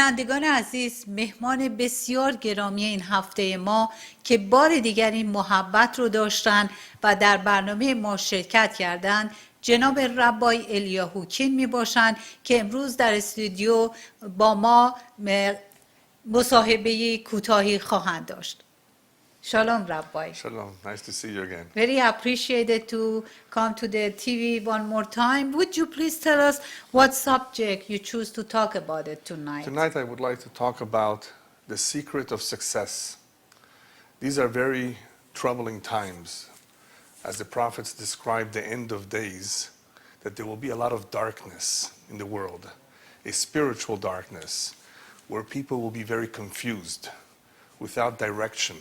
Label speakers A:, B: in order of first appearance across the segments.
A: بینندگان عزیز، مهمان بسیار گرامی این هفته ما که بار دیگر این محبت رو داشتن و در برنامه ما شرکت کردند جناب ربای الیاهو کین می باشند که امروز در استودیو با ما مصاحبه کوتاهی خواهند داشت. Shalom, Rabbi.
B: Shalom, nice to see you again.
A: Very appreciated to come to the TV one more time. Would you please tell us what subject you choose to talk about it tonight?
B: Tonight I would like to talk about the secret of success. These are very troubling times. As the prophets describe the end of days, that there will be a lot of darkness in the world, a spiritual darkness, where people will be very confused, without direction.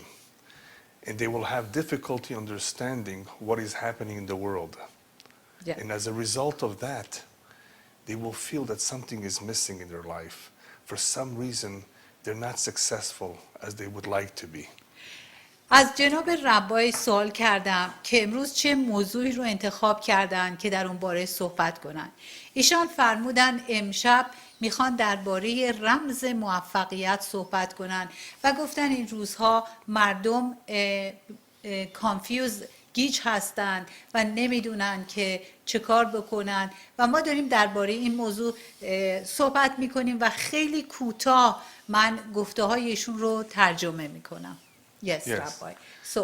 B: And they will have difficulty understanding what is happening in the world.
A: Yeah.
B: And as a result of that, they will feel that something is missing in their life. For some reason, they're not successful as they would like to be.
A: از جناب ربای سوال کردم که امروز چه موضوعی رو انتخاب کردن که در اون باره صحبت کنن. ایشان فرمودن امشب میخوان درباره رمز موفقیت صحبت کنن و گفتن این روزها مردم کانفیوز گیج هستند و نمیدونن که چه کار بکنن و ما داریم درباره این موضوع صحبت میکنیم و خیلی کوتاه من گفته هایشون رو ترجمه میکنم. Yes, Rabbi. So,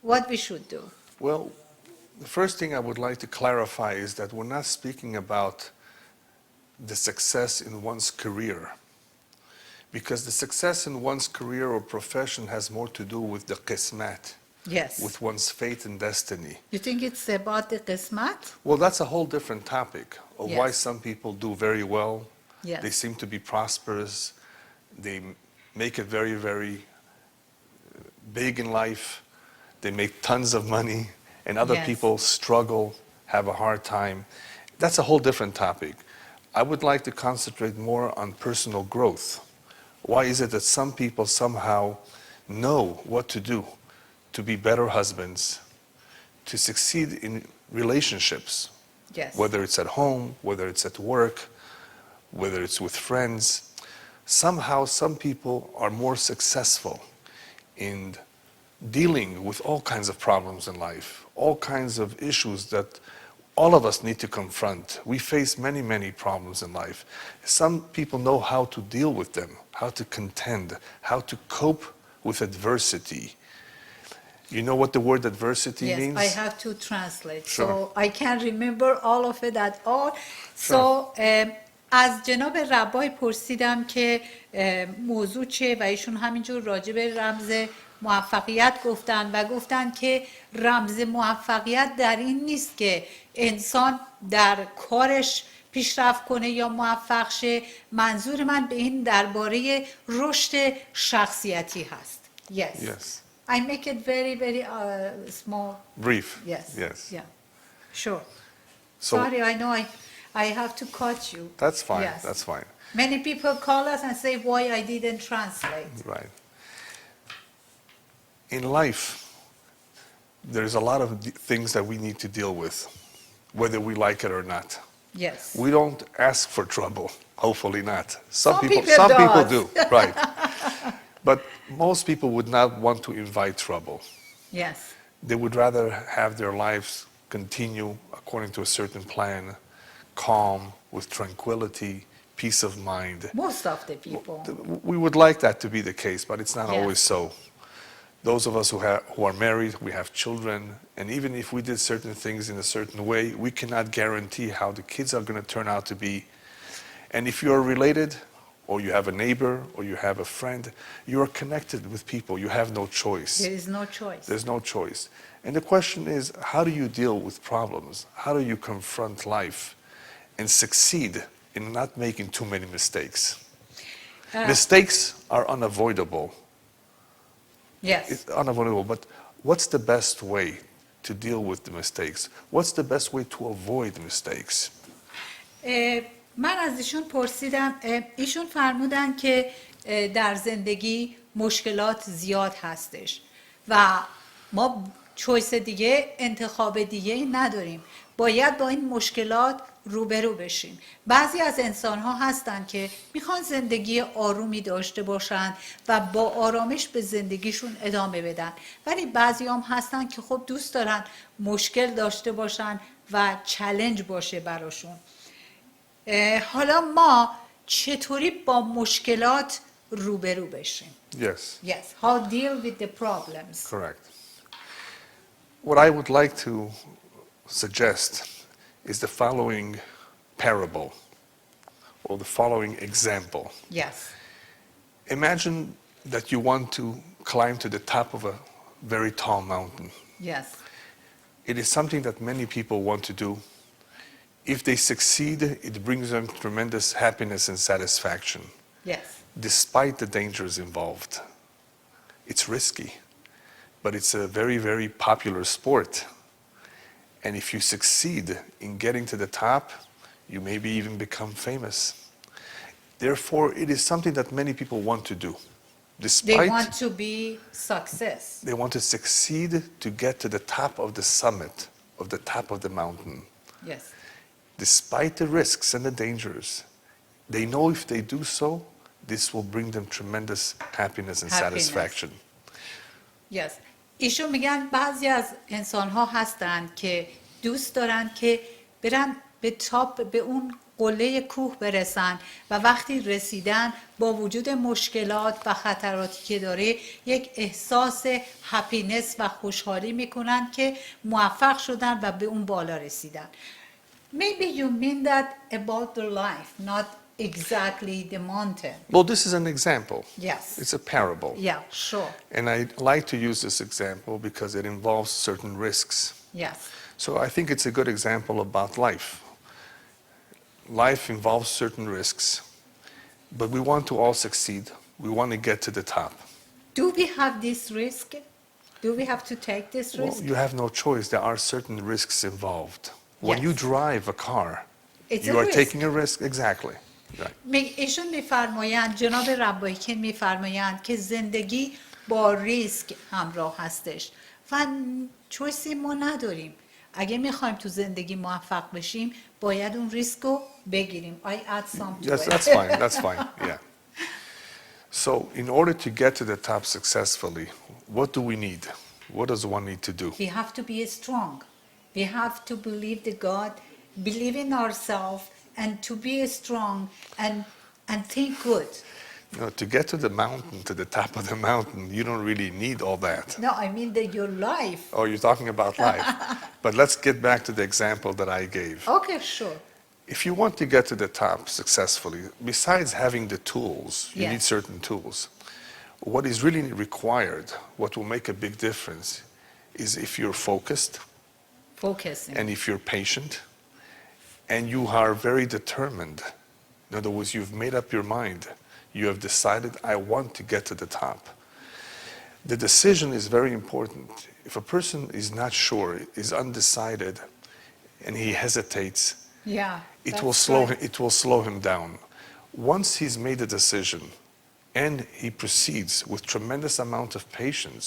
A: what we should do?
B: Well, the first thing I would like to clarify is that we're not speaking about the success in one's career. Because the success in one's career or profession has more to do with the qismat.
A: Yes.
B: With one's fate and destiny.
A: You think it's about the qismat?
B: Well, that's a whole different topic of why
A: Yes.
B: some people do very well.
A: Yes.
B: They seem to be prosperous. They make it very, very big in life. They make tons of money. And other
A: Yes.
B: people struggle, have a hard time. That's a whole different topic. I would like to concentrate more on personal growth. Why is it that some people somehow know what to do to be better husbands, to succeed in relationships,
A: Yes.
B: whether it's at home, whether it's at work, whether it's with friends. Somehow some people are more successful in dealing with all kinds of problems in life, all kinds of issues that all of us need to confront. We face many, many problems in life. Some people know how to deal with them, how to contend, how to cope with adversity. You know what the word adversity means?
A: Yes, I have to translate.
B: Sure.
A: So I can't remember all of it at all. So از جناب ربای پرسیدم که موضوع چه و ایشون همینجور راجع به رمز موفقیت گفتن و گفتن که رمز موفقیت در این نیست که انسان در کارش پیشرفت کنه یا موفق شه. منظور من به این درباره رشد شخصیتی هست. Yes.
B: Yes.
A: I make it very, very small.
B: Brief.
A: Yes.
B: Yes.
A: Yeah. Sure.
B: So
A: Sorry, I know I have to cut you.
B: that's fine.
A: Yes.
B: That's fine.
A: Many people call us and say why I didn't translate.
B: Right. In life, there's a lot of things that we need to deal with, whether we like it or not.
A: Yes.
B: We don't ask for trouble. Hopefully not. Some
A: people
B: people
A: does.
B: do. Right. But most people would not want to invite trouble.
A: Yes.
B: They would rather have their lives continue according to a certain plan, calm, with tranquility, peace of mind.
A: Most of the people.
B: We would like that to be the case, but it's not
A: Yes.
B: always so. Those of us who are married, we have children, and even if we did certain things in a certain way, we cannot guarantee how the kids are going to turn out to be. And if you are related, or you have a neighbor, or you have a friend, you are connected with people. You have no choice.
A: There is no choice.
B: There's no choice. And the question is, how do you deal with problems? How do you confront life and succeed in not making too many mistakes? Mistakes are unavoidable.
A: Yes.
B: It's unavoidable, but what's the best way to deal with the mistakes? What's the best way to avoid mistakes?
A: من از ایشون پرسیدم، ایشون فرمودن که در زندگی مشکلات زیاد هستش و ما چویس دیگه، انتخاب دیگه نداریم. باید با این مشکلات روبرو بشیم. بعضی از انسان‌ها هستن که میخوان زندگی آرومی داشته باشن و با آرامش به زندگیشون ادامه بدن، ولی بعضی هم هستن که خب دوست دارن مشکل داشته باشن و چالش باشه براشون. حالا ما چطوری با مشکلات روبرو بشیم؟
B: Yes,
A: Yes, how deal with the problems.
B: correct. What I would like to suggest is the following parable or the following example.
A: Yes.
B: Imagine that you want to climb to the top of a very tall mountain.
A: Yes.
B: It is something that many people want to do. If they succeed, it brings them tremendous happiness and satisfaction,
A: Yes.
B: despite the dangers involved. It's risky, but it's a very, very popular sport. And if you succeed in getting to the top, you maybe even become famous. Therefore, it is something that many people want to do.
A: They want to be success.
B: They want to succeed to get to the top of the summit, of the top of the mountain.
A: Yes.
B: Despite the risks and the dangers, they know if they do so, this will bring them tremendous happiness and satisfaction.
A: Yes. ایشون میگن بعضی از انسان ها هستن که دوست دارن که برن به تاپ، به اون قله کوه برسن و وقتی رسیدن با وجود مشکلات و خطراتی که داره یک احساس هپینس و خوشحالی میکنن که موفق شدن و به اون بالا رسیدن. Maybe you mean that about their life, not exactly the mountain.
B: Well, this is an example.
A: Yes.
B: It's a parable.
A: Yeah, sure.
B: And I like to use this example because it involves certain risks.
A: Yes.
B: So I think it's a good example about life. Life involves certain risks, but we want to all succeed. We want to get to the top.
A: Do we have this risk? Do we have to take this
B: Well,
A: risk?
B: you have no choice. There are certain risks involved. When you
A: Yes.
B: drive a car,
A: It's
B: you
A: a
B: are
A: risk.
B: taking a risk. Exactly. Right.
A: ایشون میفرمایند، جناب ربی کین میفرمایند که زندگی با ریسک همراه هستش و چویسی ما نداریم. اگه میخوایم تو زندگی موفق بشیم باید اون ریسک رو بگیریم. I add some to
B: Yes,
A: it.
B: that's fine. That's fine. Yeah. So, in order to get to the top successfully, what do we need? What does one need to do?
A: We have to be strong. We have to believe the God, believe in ourselves, and to be strong and think good.
B: You know, to get to the mountain, to the top of the mountain, you don't really need all that.
A: No, I mean that your life.
B: Oh, you're talking about life. But let's get back to the example that I gave.
A: Okay, sure.
B: If you want to get to the top successfully, besides having the tools, you
A: Yes.
B: need certain tools. What is really required, what will make a big difference, is if you're focused
A: Focusing.
B: and if you're patient and you are very determined. In other words, you've made up your mind. You have decided, I want to get to the top. The decision is very important. If a person is not sure, is undecided, and he hesitates,
A: Yeah.
B: it
A: that's
B: will slow him down. Once he's made a decision and he proceeds with tremendous amount of patience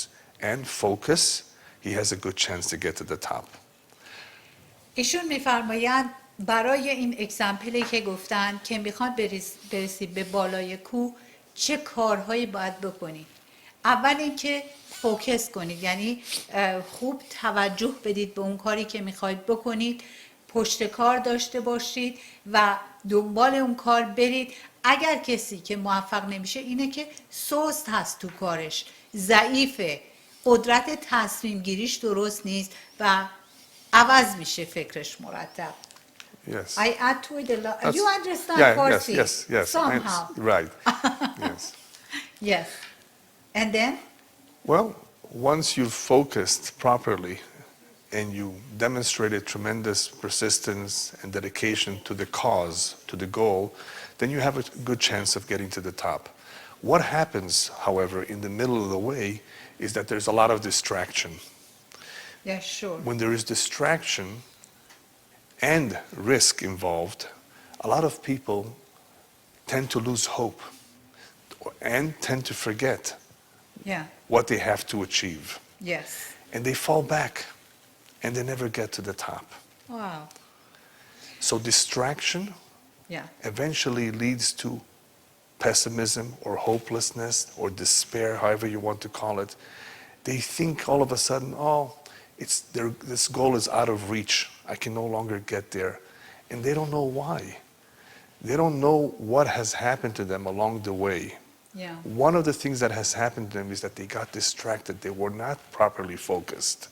B: and focus, he has a good chance to get to the top.
A: ایشون میفرمایند برای این اگزمپلی که گفتن که میخوان برسید به بالای کوه چه کارهایی باید بکنید. اول اینکه فوکس کنید، یعنی خوب توجه بدید به اون کاری که میخواید بکنید، پشت کار داشته باشید و دنبال اون کار برید. اگر کسی که موفق نمیشه اینه که سست هست تو کارش، ضعیفه، قدرت تصمیم گیریش درست نیست و عوض میشه فکرش مرتب.
B: Yes.
A: I add to it a lot.
B: That's-
A: You understand
B: Yeah,
A: Farsi?
B: yes.
A: Somehow.
B: Right. Yes.
A: Yes. And then?
B: Well, once you've focused properly and you demonstrated tremendous persistence and dedication to the cause, to the goal, then you have a good chance of getting to the top. What happens, however, in the middle of the way is that there's a lot of distraction.
A: Yeah, sure.
B: When there is distraction and risk involved, a lot of people tend to lose hope and tend to forget
A: Yeah.
B: what they have to achieve.
A: Yes.
B: and they fall back and they never get to the top.
A: Wow.
B: So distraction
A: Yeah.
B: eventually leads to pessimism or hopelessness or despair, however you want to call it. They think all of a sudden, oh, this goal is out of reach. I can no longer get there. And they don't know why. They don't know what has happened to them along the way.
A: Yeah.
B: One of the things that has happened to them is that they got distracted. They were not properly focused.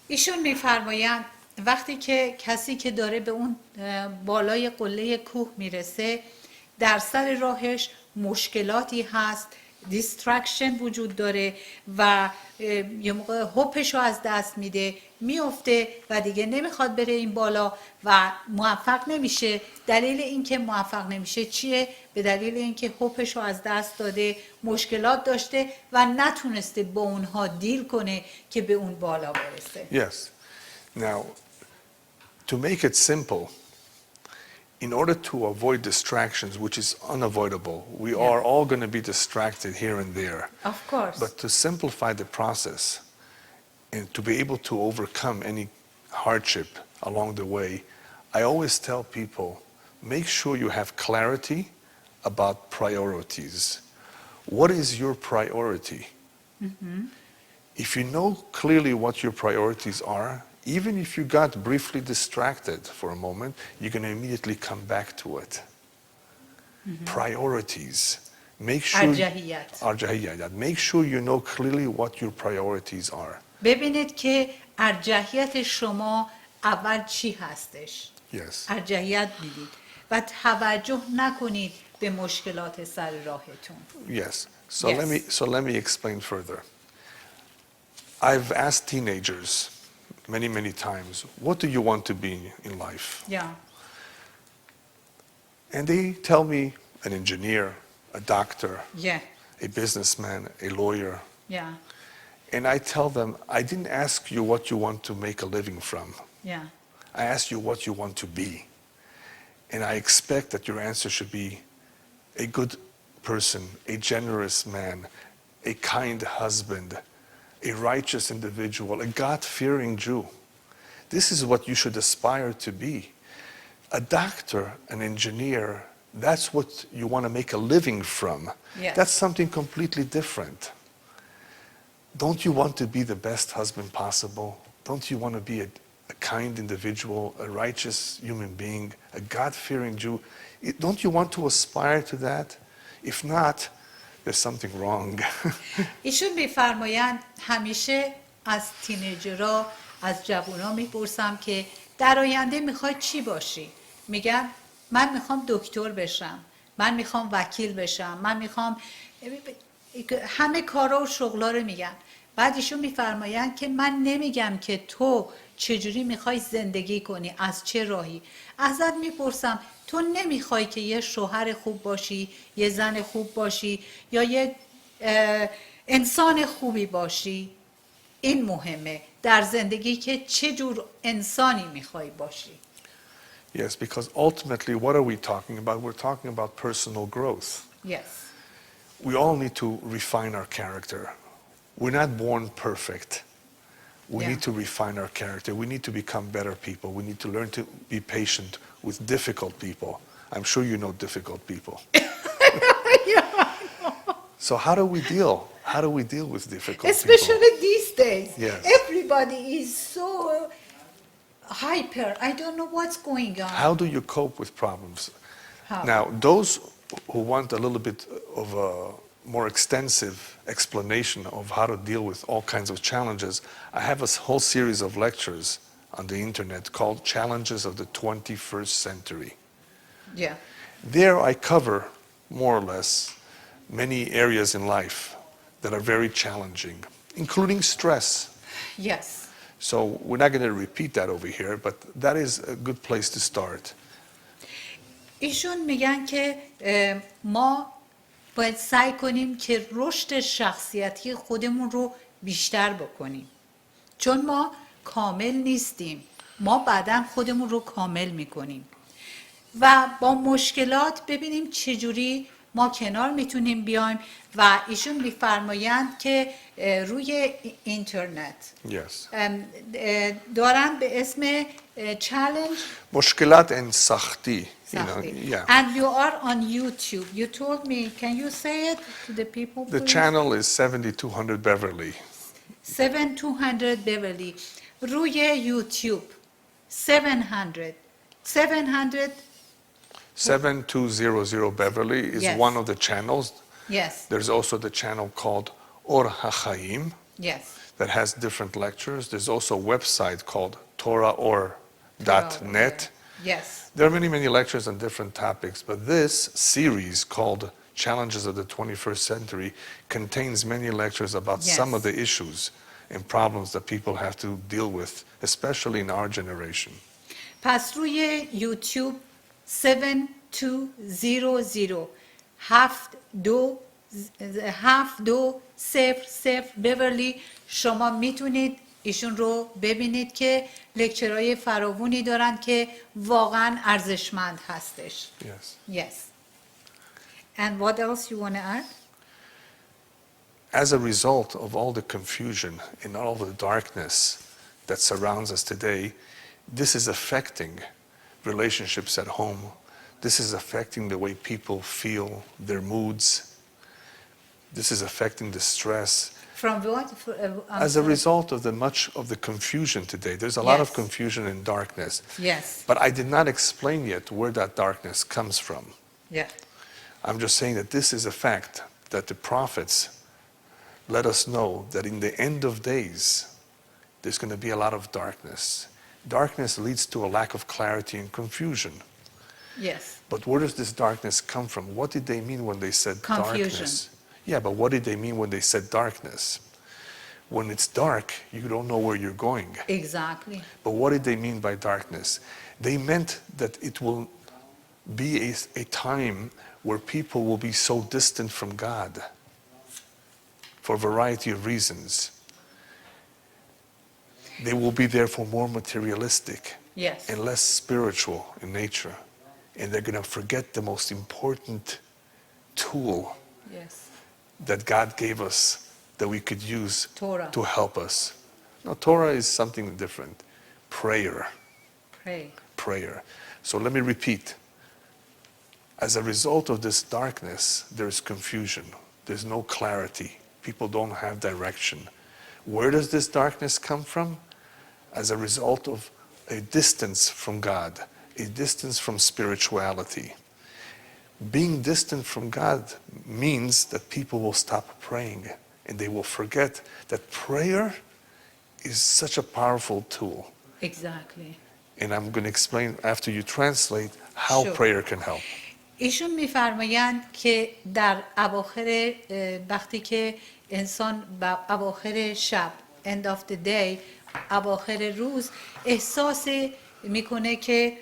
A: ایشون میفرمایند وقتی که کسی که داره به اون بالای قله کوه میرسه در سر راهش مشکلاتی هست، دیسترکشن وجود داره و یه موقع هوپش رو از دست میده، میفته و دیگه نمیخواد بره این بالا و موفق نمیشه. دلیل اینکه موفق نمیشه چیه؟ به دلیل اینکه هوپش رو از دست داده، مشکلات داشته و نتونسته با اونها دیل کنه که به اون بالا برسه.
B: Yes. Now, to make it simple, in order to avoid distractions, which is unavoidable, we are all going to be distracted here and there.
A: Of course.
B: But to simplify the process and to be able to overcome any hardship along the way, I always tell people, make sure you have clarity about priorities. What is your priority?
A: Mm-hmm.
B: If you know clearly what your priorities are, even if you got briefly distracted for a moment, you're going to immediately come back to it. Mm-hmm. Priorities. Make sure ارجحیت. Make sure you know clearly what your priorities are.
A: ببینید که ارجحیت شما اول چی هستش.
B: Yes.
A: ارجحیت میدید و توجه نکنید به مشکلات سر راهتون.
B: Yes. So let me explain further. I've asked teenagers many times, what do you want to be in life?
A: Yeah.
B: And they tell me an engineer, a doctor,
A: Yeah.
B: a businessman, a lawyer.
A: Yeah.
B: And I tell them, I didn't ask you what you want to make a living from.
A: Yeah.
B: I asked you what you want to be. And I expect that your answer should be a good person, a generous man, a kind husband, a righteous individual, a God-fearing Jew. This is what you should aspire to be. A doctor, an engineer, that's what you want to make a living from.
A: Yes.
B: That's something completely different. Don't you want to be the best husband possible? Don't you want to be a kind individual, a righteous human being, a God-fearing Jew? Don't you want to aspire to that? If not, there's something wrong.
A: ایشون میفرمایند همیشه از تینیجرها، از جوونا میپرسم که در آینده میخوای چی باشی؟ میگن من میخوام دکتر بشم، من میخوام وکیل بشم، من میخوام همه کارا و شغلا رو میگن. بعد ایشون میفرمایند که من نمیگم که تو چجوری میخوای زندگی کنی، از چه راهی. ازت میپرسم تو نمیخوای که یه شوهر خوب باشی، یه زن خوب باشی یا یه انسان خوبی باشی؟ این مهمه در زندگی که چه جور انسانی میخوای باشی.
B: Yes, because ultimately what are we talking about? We're talking about personal growth.
A: Yes.
B: We all need to refine our character. We're not born perfect. We need to refine our character. We need to become better people. We need to learn to be patient with difficult people. I'm sure you know difficult people. So how do we deal? How do we deal with difficult
A: Especially
B: people?
A: these days.
B: Yes.
A: Everybody is so hyper. I don't know what's going on.
B: How do you cope with problems?
A: How?
B: Now, those who want a little bit of a more extensive explanation of how to deal with all kinds of challenges, I have a whole series of lectures on the internet called Challenges of the 21st Century.
A: Yeah.
B: There I cover, more or less, many areas in life that are very challenging, including stress.
A: Yes.
B: So we're not going to repeat that over here, but that is a good place to start.
A: ایشون میگن که ما باید سعی کنیم که رشد شخصیتی خودمون رو بیشتر بکنیم، چون ما کامل نیستیم. ما بعداً خودمون رو کامل میکنیم و با مشکلات ببینیم چجوری ما کنار میتونیم بیایم و ایشون میفرمایند که روی اینترنت
B: Yes.
A: دارن به اسم challenge
B: مشکلات and سختی. You know,
A: Sahti.
B: yeah.
A: And you are on YouTube. You told me, can you say it to the people,
B: The
A: please?
B: channel is 7200 Beverly.
A: 7200 Beverly. روی یوتیوب 700
B: 7200 Beverly is
A: Yes.
B: one of the channels.
A: Yes,
B: There's also the channel called Or HaChaim
A: yes.
B: that has different lectures. There's also a website called TorahOr.net.
A: Yes,
B: There are many, many lectures on different topics, but this series called Challenges of the 21st Century contains many lectures about some of
A: Yes.
B: the issues and problems that people have to deal with, especially in our generation.
A: پس روی یوتیوب 7200 7200 بورلی شما میتونید ایشون رو ببینید که لکچرهای فراوانی دارن که واقعا ارزشمند هستش.
B: Yes.
A: Yes. And what else you want to add?
B: As a result of all the confusion and all the darkness that surrounds us today, this is affecting relationships at home. This is affecting the way people feel, their moods. This is affecting the stress.
A: From what?
B: As a result of much of the confusion today, there's a lot of
A: Yes.
B: confusion and darkness.
A: Yes.
B: But I did not explain yet where that darkness comes from.
A: Yeah.
B: I'm just saying that this is a fact, that the prophets let us know that in the end of days, there's going to be a lot of darkness. Darkness leads to a lack of clarity and confusion.
A: Yes.
B: But where does this darkness come from? What did they mean when they said
A: Confusion.
B: darkness? Yeah, but what did they mean when they said darkness? When it's dark, you don't know where you're going.
A: Exactly.
B: But what did they mean by darkness? They meant that it will be a time where people will be so distant from God for a variety of reasons. They will be therefore more materialistic
A: Yes.
B: and less spiritual in nature. And they're going to forget the most important tool
A: Yes.
B: that God gave us that we could use
A: Torah.
B: to help us. Now, Torah is something different. Prayer.
A: Pray.
B: Prayer. So let me repeat. As a result of this darkness, there's confusion. There's no clarity. People don't have direction. Where does this darkness come from? As a result of a distance from God, a distance from spirituality. Being distant from God means that people will stop praying and they will forget that prayer is such a powerful tool.
A: Exactly.
B: And I'm going to explain after you translate how
A: Sure.
B: prayer can help.
A: ایشون میفرمایند که در اواخر وقتی که انسان به اواخر شب end of the day اواخر روز احساس میکنه که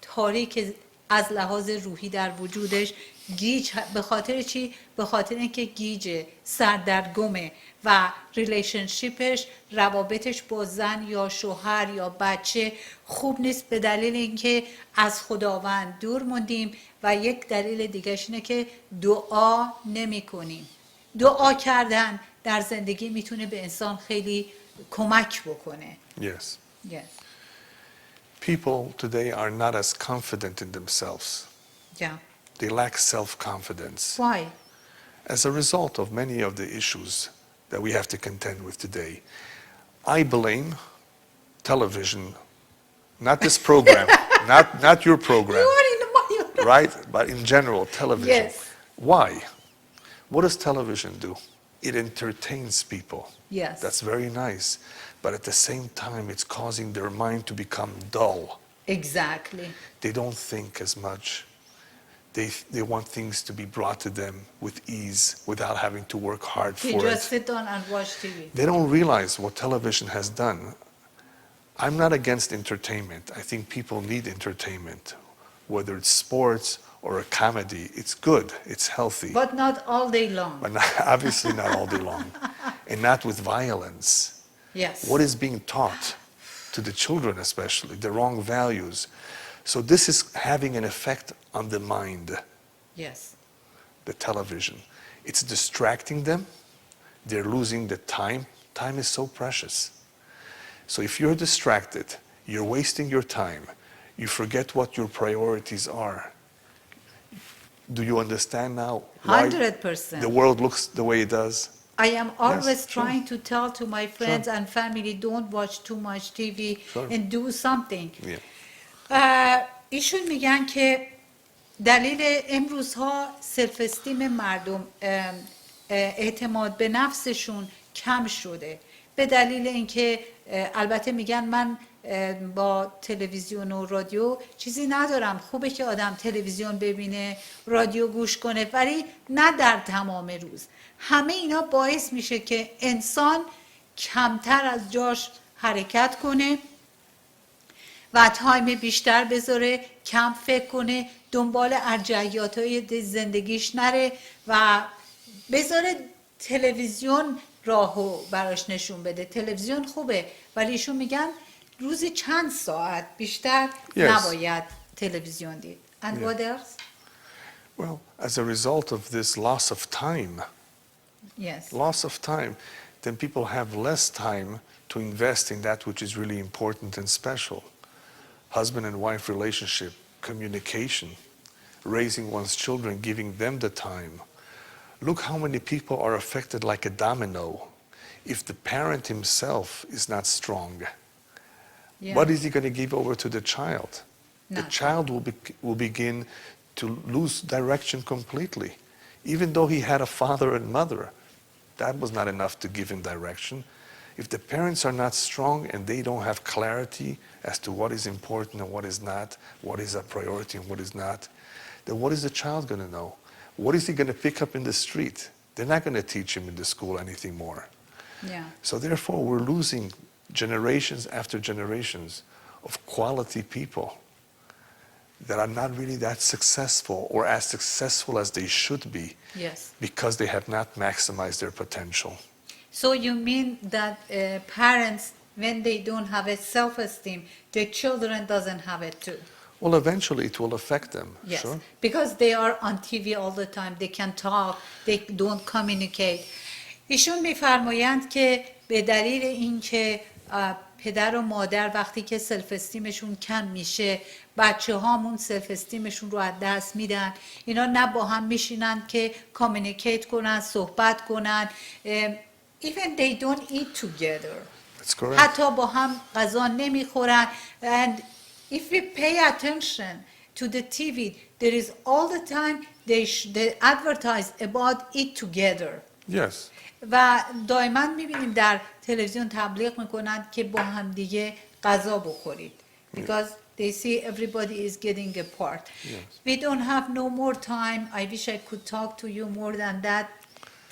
A: تاریک از لحاظ روحی در وجودش گیج به خاطر چی؟ به خاطر اینکه گیجه سردرگمه و ریلیشنشیپش روابطش با زن یا شوهر یا بچه خوب نیست به دلیل اینکه از خداوند دور موندیم و یک دلیل دیگهش اینه که دعا نمی کنیم. دعا کردن در زندگی میتونه به انسان خیلی کمک بکنه.
B: Yes.
A: Yes.
B: People today are not as confident in themselves.
A: Yeah.
B: They lack self-confidence
A: Why?
B: as a result of many of the issues that we have to contend with today. I blame television, not this program, not your program,
A: You are in my
B: right? But in general, television.
A: Yes.
B: Why? What does television do? It entertains people.
A: Yes.
B: That's very nice. But at the same time, it's causing their mind to become dull.
A: Exactly.
B: They don't think as much. They want things to be brought to them with ease without having to work hard
A: They
B: for
A: just
B: it.
A: sit down and watch TV.
B: They don't realize what television has done. I'm not against entertainment. I think people need entertainment. Whether it's sports or a comedy, it's good, it's healthy.
A: But not all day long.
B: But obviously not all day long. And not with violence.
A: Yes.
B: What is being taught to the children especially, the wrong values. So this is having an effect on the mind.
A: Yes.
B: the television. It's distracting them. They're losing the time. Time is so precious. So if you're distracted, you're wasting your time. You forget what your priorities are. Do you understand now why
A: 100%.
B: the world looks the way it does?
A: I am always
B: Yes, sure.
A: trying to tell to my friends
B: Sure.
A: and family, don't watch too much TV
B: Sure.
A: and do something.
B: Yeah.
A: ایشون میگن که دلیل امروزها سلف استیم مردم اعتماد به نفسشون کم شده به دلیل اینکه البته میگن من با تلویزیون و رادیو چیزی ندارم، خوبه که آدم تلویزیون ببینه، رادیو گوش کنه، ولی نه در تمام روز. همه اینا باعث میشه که انسان کمتر از جاش حرکت کنه و تایم بیشتر بذاره، کم فکر کنه، دنبال ارجحیات‌های زندگیش نره و بذاره تلویزیون راهو براش نشون بده. تلویزیون خوبه ولی ایشون میگن روزی چند ساعت بیشتر نباید تلویزیون دید. And what else?
B: Well, as a result of this loss of time, then people have less time to invest in that which is really important and special. Husband and wife relationship, communication, raising one's children, giving them the time. Look how many people are affected like a domino. If the parent himself is not strong, what is he going to give over to the child? The child will begin to lose direction completely. Even though he had a father and mother, that was not enough to give him direction. If the parents are not strong and they don't have clarity as to what is important and what is not, what is a priority and what is not, then what is the child going to know? What is he going to pick up in the street? They're not going to teach him in the school anything more. So therefore, we're losing generations after generations of quality people that are not really that successful or as successful as they should be because they have not maximized their potential.
A: So you mean that parents, when they don't have a self-esteem, their children doesn't have it too?
B: Well, eventually it will affect them.
A: Yes,
B: sure.
A: because they are on TV all the time. They can talk, they don't communicate. ایشون میفرمایند که به دلیل اینکه پدر و مادر وقتی که سلف استیمشون کم میشه، بچه هامون سلف استیمشون رو از دست میدن. اینا نه با هم میشینن که کامیونیکیت کنن، صحبت کنن. Even they don't eat together.
B: That's correct.
A: حتی با هم غذا نمیخورن. And if we pay attention to the TV, there is all the time they advertise about eat together.
B: Yes.
A: و دائما میبینیم در تلویزیون تبلیغ میکنند که با هم دیگه غذا بخورید. Because they see everybody is getting a part. We don't have no more time. I wish I could talk to you more than that.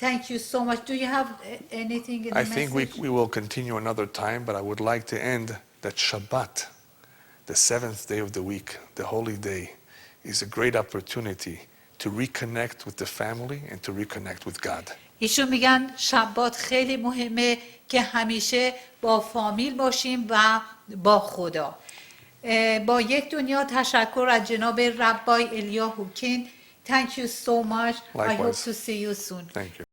A: Thank you so much. Do you have anything in the message?
B: I think we will continue another time, but I would like to end that Shabbat, the seventh day of the week, the holy day, is a great opportunity to reconnect with the family and to reconnect with God.
A: ایشون میگن شبات خیلی مهمه که همیشه با فامیل باشیم و با خدا. با یک دنیا تشکر از جناب ربای الیاهو کین. Thank you so much.
B: Likewise.
A: I hope to see you soon.
B: Thank you.